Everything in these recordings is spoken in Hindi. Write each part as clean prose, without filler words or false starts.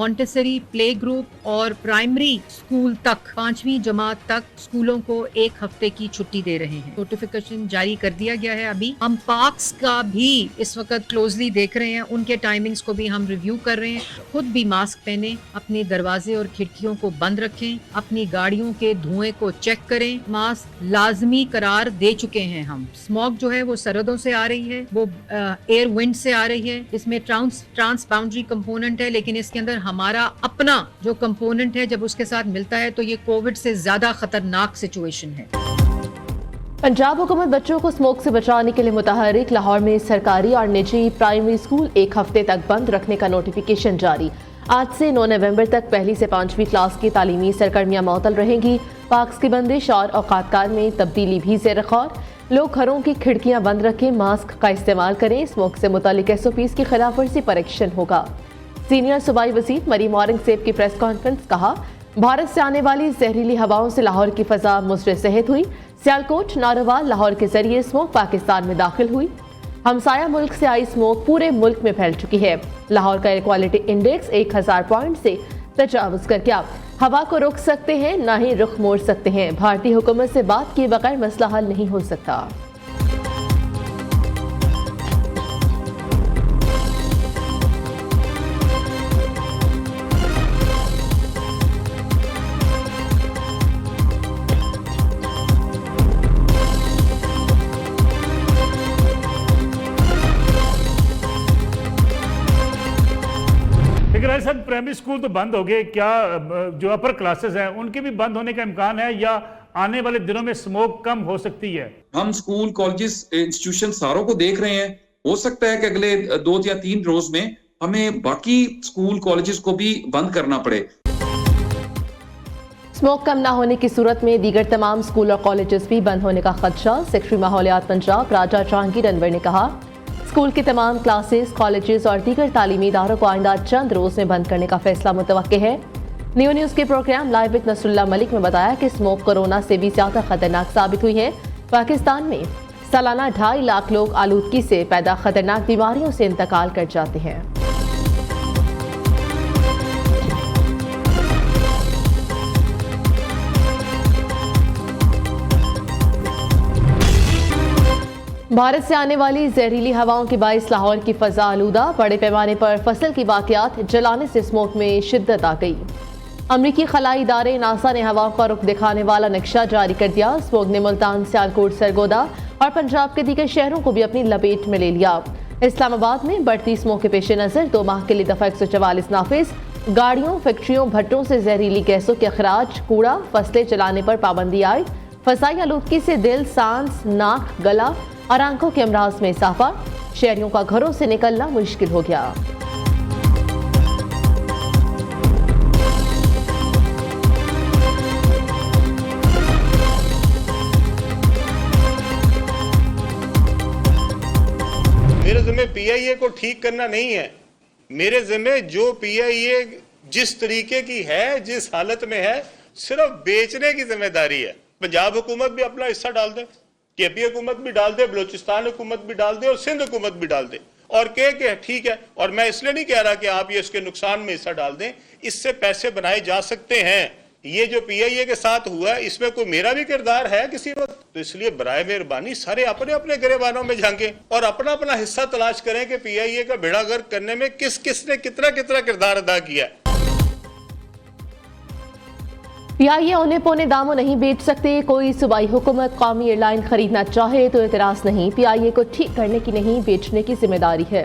मॉन्टेसरी प्ले ग्रुप और प्राइमरी स्कूल तक 5वीं जमात तक स्कूलों को 1 हफ्ते की छुट्टी दे रहे हैं। नोटिफिकेशन जारी कर दिया गया है। अभी हम पार्क्स का भी इस वक्त क्लोजली देख रहे हैं, उनके टाइमिंग्स को भी हम रिव्यू कर रहे हैं। खुद भी मास्क पहने, अपने दरवाजे और खिड़कियों को बंद रखें, अपनी गाड़ियों के धुएं को चेक करें। मास्क लाजमी करार दे चुके हैं हम। स्मॉग जो है वो सरहदों से आ रही है, वो एयर विंड से आ रही है। इसमें ट्रांस बाउंड्री कंपोनेंट है, लेकिन इसके अंदर हमारा अपना जो कंपोनेंट है जब उसके साथ मिलता है तो ये कोविड से ज्यादा खतरनाक सिचुएशन है। पंजाब हुकूमत बच्चों को स्मोक से बचाने के लिए मुतहरिक। लाहौर में सरकारी और निजी प्राइमरी स्कूल 1 हफ्ते तक बंद रखने का नोटिफिकेशन जारी। आज से 9 नवंबर तक पहली से 5वीं क्लास की तालीमी सरगर्मियां मअतल रहेंगी। पार्क्स की बंदिश और औकातकार में तब्दीली भी ज़ेर गौर। लोग घरों की खिड़कियां बंद रखें, मास्क का इस्तेमाल करें। स्मोक से मुतालिक SOPs की खिलाफ वर्जी पर एक्शन होगा। सीनियर सूबाई वज़ीर मरीम औरंगज़ेब की प्रेस कॉन्फ्रेंस। कहा, भारत से आने वाली जहरीली हवाओं से लाहौर की फजा मुसरे सेहत हुई। सियालकोट नारोवाल लाहौर के जरिए स्मोक पाकिस्तान में दाखिल हुई। हमसाया मुल्क से आई स्मोक पूरे मुल्क में फैल चुकी है। लाहौर का एयर क्वालिटी इंडेक्स 1000 पॉइंट से तजावुज कर गया। हवा को रोक सकते हैं, ना ही रुख मोड़ सकते हैं। भारतीय हुकूमत से बात किए बगैर मसला हल नहीं हो सकता। सर, प्राइमरी स्कूल तो बंद हो गए, क्या जो अपर क्लासेस हैं उनके भी बंद होने का इम्कान है या आने वाले दिनों में स्मोक कम हो सकती है? हम स्कूल कॉलेजेस इंस्टीट्यूशन सारों को देख रहे हैं। हो सकता है कि अगले 2 या 3 रोज में हमें बाकी स्कूल कॉलेजेस को भी बंद करना पड़े। स्मोक कम ना होने की सूरत में दीगर तमाम स्कूल और कॉलेजेस भी बंद होने का खदशा। सेक्रेटरी माहौलियात पंजाब राजा जहांगीर अनवर ने कहा, स्कूल के तमाम क्लासेस, कॉलेजेस और दीगर तालीमी इदारों को आइंदा चंद रोज में बंद करने का फैसला मुतवक्के है। न्यूज़ के program live with Nasrullah Malik में बताया कि स्मोक कोरोना से भी ज्यादा खतरनाक साबित हुई है। पाकिस्तान में सालाना 2.5 लाख लोग आलूदगी से पैदा खतरनाक बीमारियों से इंतकाल कर जाते हैं। भारत से आने वाली जहरीली हवाओं के बाइस लाहौर की फजा आलूदा। बड़े पैमाने पर फसल की वाकयात जलाने से स्मोक में शिद्दत आ गई। अमरीकी खलाई इदारे नासा ने हवाओं का रुख दिखाने वाला नक्शा जारी कर दिया। स्मोक ने मुल्तान, सियालकोट, सरगोदा और पंजाब के दीगर शहरों को भी अपनी लपेट में ले लिया। इस्लामाबाद में बढ़ती स्मोक के पेश नज़र 2 माह के लिए दफा 144 नाफिज। गाड़ियों, फैक्ट्रियों, भट्टों से जहरीली गैसों के अखराज, कूड़ा, फसलें जलाने पर पाबंदी आई। फसाई आलूदगी से दिल, सांस, नाक, गला और आंखों के अमराज में इजाफा। शहरियों का घरों से निकलना मुश्किल हो गया। मेरे ज़िम्मे PIA को ठीक करना नहीं है। मेरे ज़िम्मे जो PIA जिस तरीके की है, जिस हालत में है, सिर्फ बेचने की जिम्मेदारी है। पंजाब हुकूमत भी अपना हिस्सा डाल दे, KP हुकूमत भी डाल दे, बलोचिस्तान हुकूमत भी डाल दे और सिंध हुकूमत भी डाल दे और कह ठीक है। और मैं इसलिए नहीं कह रहा कि आप ये इसके नुकसान में हिस्सा डाल दें, इससे पैसे बनाए जा सकते हैं। ये जो PIA के साथ हुआ है इसमें कोई मेरा भी किरदार है किसी वक्त, तो इसलिए बराए मेहरबानी सारे अपने अपने गिरेबानों में झांके और अपना अपना हिस्सा तलाश करें कि PIA का बेड़ा गर्क करने में किस किस ने कितना कितना किरदार अदा किया है। PIA औने पौने दामों नहीं बेच सकते। कोई सूबाई हुकूमत कौमी एयरलाइन खरीदना चाहे तो एतराज नहीं। PIA को ठीक करने की नहीं, बेचने की जिम्मेदारी है।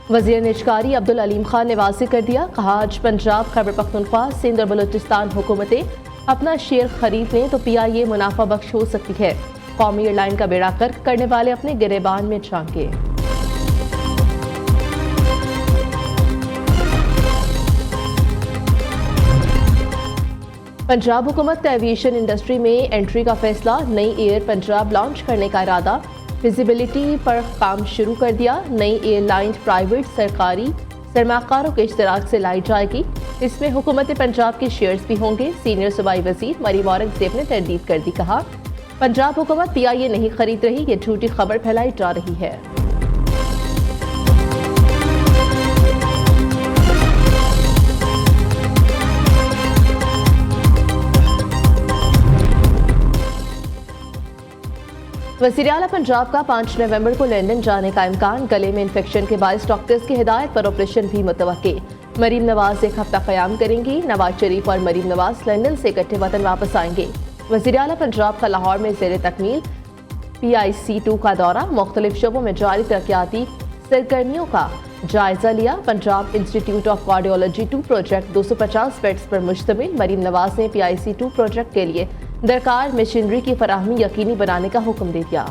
वज़ीर निजकारी अब्दुल अलीम खान ने वाज़ेह कर दिया। कहा, आज पंजाब, खैबर पख्तूनख्वा, सिंध और बलूचिस्तान हुकूमतें अपना शेयर खरीद लें तो PIA मुनाफा बख्श हो सकती है। कौमी एयरलाइन का बेड़ा गर्क करने वाले अपने गिरेबान में झांके। पंजाब हुकूमत का एविएशन इंडस्ट्री में एंट्री का फैसला। नई एयर पंजाब लॉन्च करने का इरादा। फिजिबिलिटी पर काम शुरू कर दिया। नई एयरलाइन प्राइवेट, सरकारी सरमाकारों के इश्तराक से लाई जाएगी। इसमें हुकूमत पंजाब के शेयर्स भी होंगे। सीनियर सूबाई वज़ीर मरीम औरंगज़ेब ने तरदीद कर दी। कहा, पंजाब हुकूमत PIA नहीं खरीद रही, ये झूठी खबर फैलाई जा रही है। वज़ीर आला पंजाब का 5 नवंबर को लंदन जाने का इम्कान। गले में इन्फेक्शन के बायस डॉक्टर्स की हिदायत पर ऑपरेशन भी मुतवक्के। मरीम नवाज एक हफ्ता क़याम करेंगी। नवाज शरीफ और मरीम नवाज लंदन से इकट्ठे वतन वापस आएंगे। वज़ीर आला पंजाब का लाहौर में ज़ेर तकमील PIC2 का दौरा। मुख्तलिफ शोबों में जारी तरक्याती सरगर्मियों का जायजा लिया। Punjab institute of cardiology 2 project 250 beds पर मुश्तमिल। मरीम नवाज ने PIC2 प्रोजेक्ट के लिए दरकार मशीनरी की फराहमी यकीनी बनाने का हुक्म दे दिया।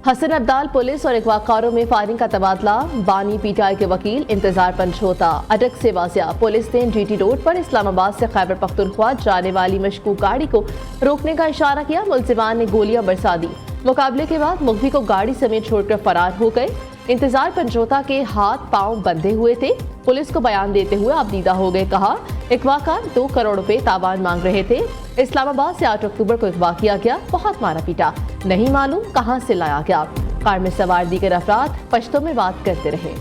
हसन अब्दाल पुलिस और अगवाकारों में फायरिंग का तबादला। बानी PTI के वकील इंतजार पंचोता अटक से वाजिया। पुलिस ने GT रोड पर इस्लामाबाद से खैबर पख्तूनख्वा जाने वाली मशकूक गाड़ी को रोकने का इशारा किया। मुलजिमान ने गोलियां बरसा दी। मुकाबले के बाद मुखबी को गाड़ी समेत छोड़कर फरार हो गए। इंतजार पंचोता के हाथ पांव बंधे हुए थे। पुलिस को बयान देते हुए आपदीदा हो गए। कहा अगवाकार 2 करोड़ रुपए तावान मांग रहे थे। इस्लामाबाद से 8 अक्टूबर को अगवा किया गया। बहुत मारा पीटा, नहीं मालूम कहां से लाया गया। कार में सवार दीगर अफराद पश्तो में बात करते रहे।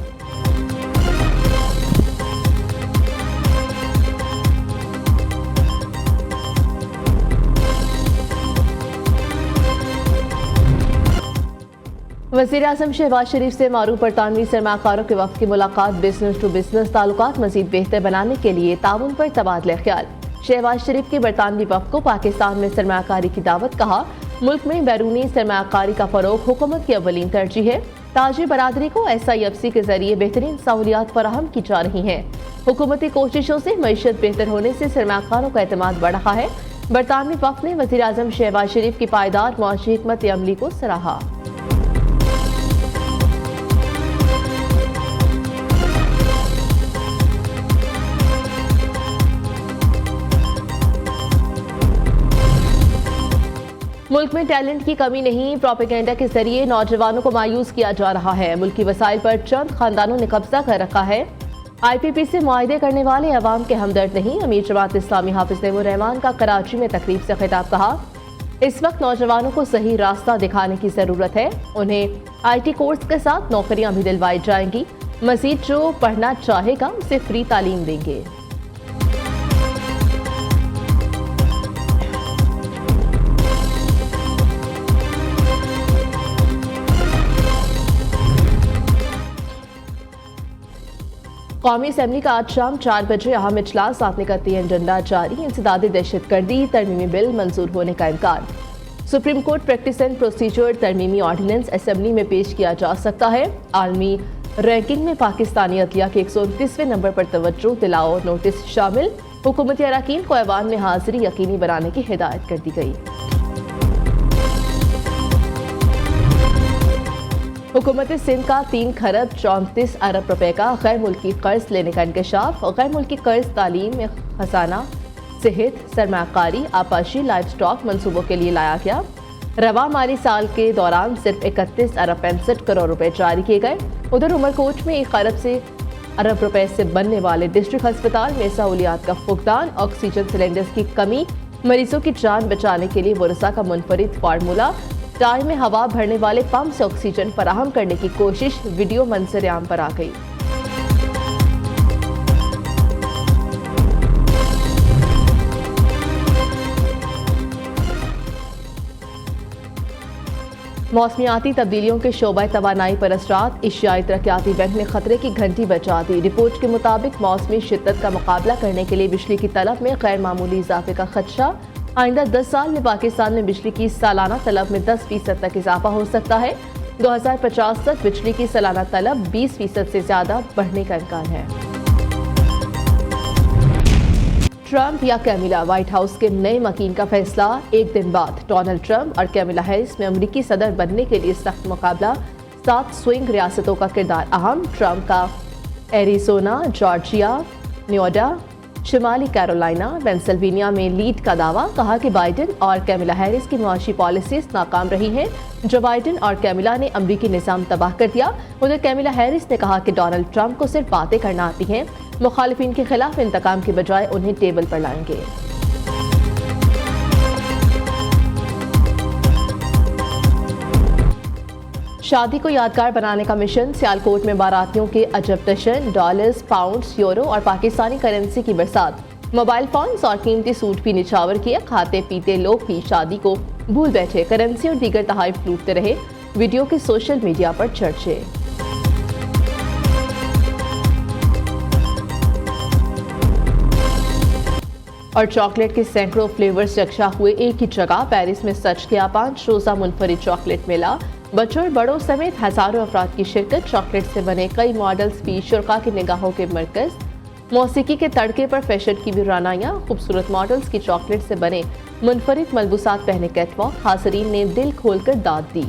वज़ीर आज़म शहबाज शरीफ से मारूफ बरतानवी सरमाकारों के वक्त की मुलाकात। बिजनेस टू बिजनेस ताल्लुकात मजीद बेहतर बनाने के लिए ताउन पर तबादला ख्याल। शहबाज शरीफ की बरतानवी वक्त को पाकिस्तान में सरमाकारी की दावत। कहा मुल्क में बैरूनी सरमाकारी का फरोग हुकूमत की अव्वलीन तरजीह है। ताजी बरादरी को SIFC के जरिए बेहतरीन सहूलियात फराहम की जा रही हैं। हुकूमती कोशिशों से मईशत बेहतर होने से सरमाकारों का एतमाद बढ़ रहा है। बरतानवी वक्त ने वज़ीर आज़म शहबाज शरीफ की पायदार मुआशी हिकमत अमली को सराहा। मुल्क में टैलेंट की कमी नहीं, प्रोपेगेंडा के जरिए नौजवानों को मायूस किया जा रहा है। मुल्की वसाइल पर चंद खानदानों ने कब्जा कर रखा है। IPP से मुआहदे करने वाले अवाम के हमदर्द नहीं। अमीर जमात इस्लामी हाफिज नईमुर रहमान का कराची में तकरीब से खिताब। कहा इस वक्त नौजवानों को सही रास्ता दिखाने की जरूरत है। उन्हें IT कोर्स के साथ नौकरियां भी दिलवाई जाएंगी। मजीद जो पढ़ना चाहेगा उसे फ्री तालीम देंगे। कौमी असम्बली का आज शाम 4 बजे अहम इजलास। साथ निकलती एजेंडा जारी। इंसदादी दहशतगर्दी तरमीमी बिल मंजूर होने का इम्कान। Supreme court practice and procedure तरमीमी ऑर्डिनेंस असम्बली में पेश किया जा सकता है। आलमी रैंकिंग में पाकिस्तानी अदलिया के 129वें नंबर पर तवज्जो दिलाओ नोटिस शामिल। हुकूमती अरकान को ऐवान में हाजिरी यकीनी बनाने की हिदायत कर दी गई। हुकूमत सिंध का 3 खरब 34 अरब रुपए का गैर मुल्की कर्ज लेने का इंकशाफ। गैर मुल्की कर्ज तालीम में खजाना, सेहत, सरमाकारी, आपाशी, लाइफ स्टॉक मनसूबों के लिए लाया गया। रवा माली साल के दौरान सिर्फ 31 अरब 65 करोड़ रुपए जारी किए गए। उधर उमरकोट में 1 अरब रुपए से बनने वाले डिस्ट्रिक्ट अस्पताल में सहूलियात का फुकदान। ऑक्सीजन सिलेंडर्स की कमी, मरीजों की जान बचाने के लिए वरसा का मुनफरिद फार्मूला। टायर में हवा भरने वाले पंप से ऑक्सीजन फराहम करने की कोशिश। वीडियो मंजर-ए-आम पर आ गई। मौसमियाती तब्दीलियों के शोबा तवानाई पर असरात। एशियाई तरक्याती बैंक ने खतरे की घंटी बजा दी। रिपोर्ट के मुताबिक मौसमी शिद्दत का मुकाबला करने के लिए बिजली की तलब में गैर मामूली इजाफे का खदशा। आइंदा 10 साल में पाकिस्तान में बिजली की सालाना तलब में 10% तक इजाफा हो सकता है। 2050 तक बिजली की सालाना तलब 20% से ज्यादा बढ़ने का इम्कान है। ट्रंप या कैमिला, व्हाइट हाउस के नए मकीन का फैसला। एक दिन बाद डोनाल्ड ट्रंप और कैमिला हैरिस में अमेरिकी सदर बनने के लिए सख्त मुकाबला। 7 स्विंग रियासतों का किरदार अहम। ट्रंप का एरिजोना, जॉर्जिया, न्योडा, शिमाली कैरोलिना, पेंसिल्वेनिया में लीड का दावा। कहा कि बाइडेन और कैमिला हैरिस की मुआशी पॉलिसीज नाकाम रही हैं। जो बाइडेन और कैमिला ने अमरीकी निज़ाम तबाह कर दिया। उधर कैमिला हैरिस ने कहा कि डोनाल्ड ट्रंप को सिर्फ बातें करना आती हैं। मुखालिफिन के खिलाफ इंतकाम की बजाय उन्हें टेबल पर लाएंगे। शादी को यादगार बनाने का मिशन। सियालकोट में बारातियों के अजब टशन। डॉलर्स, पाउंड्स, यूरो और पाकिस्तानी करेंसी की बरसात। मोबाइल फोन्स और कीमती सूट भी निछावर किए। खाते पीते लोग भी शादी को भूल बैठे, करेंसी और दीगर तोहफे लूटते रहे। वीडियो के सोशल मीडिया पर चर्चे। और चॉकलेट के सैकड़ों फ्लेवर्स यकजा हुए एक ही जगह। पेरिस में सच किया 5 रोजा मुनफरिद चॉकलेट मेला। बच्चों और बड़ों समेत हजारों अफराद की शिरकत। चॉकलेट से बने कई मॉडल्स भी शुरा की निगाहों के मरकज। मौसीकी के तड़के पर फैशन की भी रानाइयाँ। खूबसूरत मॉडल्स की चॉकलेट से बने मुनफरिद मलबूसात पहने कैटवॉक। हाज़रीन ने दिल खोलकर दाद दी।